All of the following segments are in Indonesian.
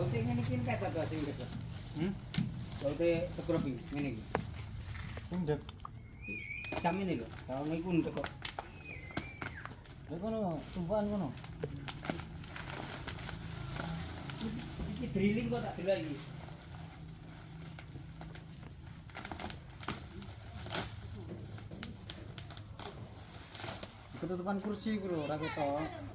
Saute ngene iki kata to sing dek. Saute sekropi ngene iki. Sing dek. Jam ini lho. Kalau iku ndek kok. Lha kono tumpukan kono. Iki drilling kok tak delok iki. Ketutupan kursi iku lho ora ketok.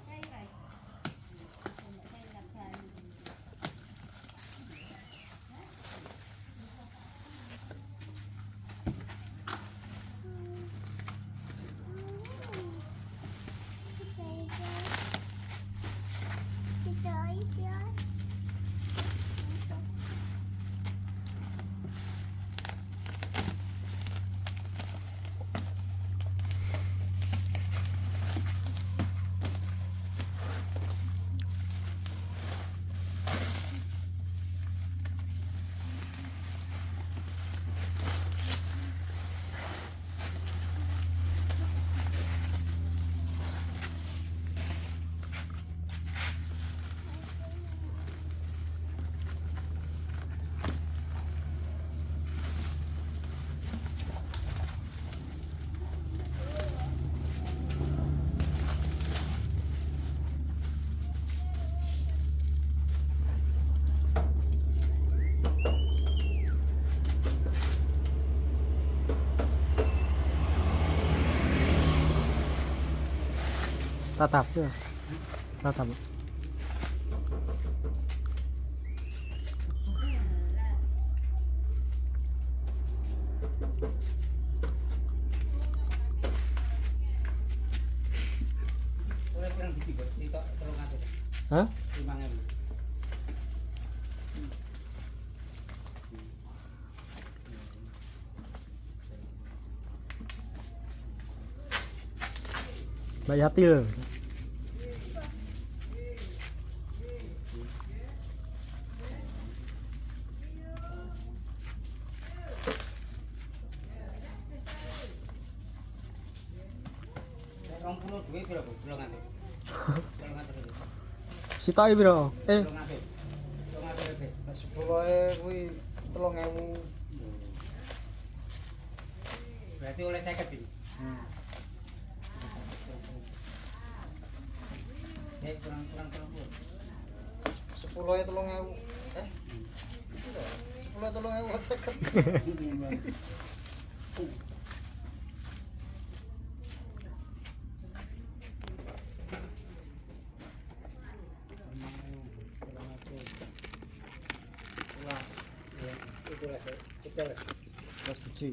Tatap ya. Tatap. Oleh pirang biji bos, itu 300. Hah? 5.000. Mbak Yati lho. Rong puluh duwe piro, Bu? 300. 300. Sitoke piro? 300. 300 lebih. Nek 10.000 kuwi 3.000. Berarti oleh 50 iki. Kurang 10.000 3.000. Itu lho. 10.000 3.000 50. Mas biji.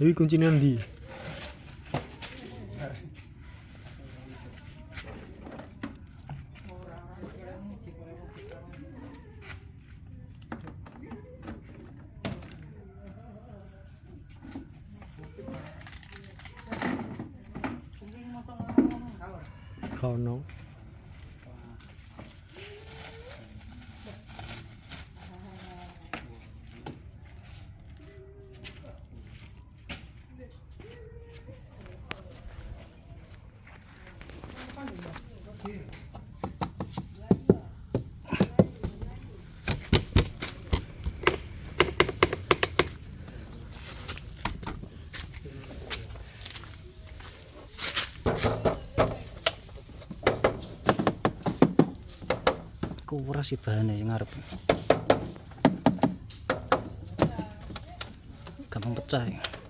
Iki kuncine ndi? Kono. kuras sih bahannya yang ngarep. Gampang pecah ya.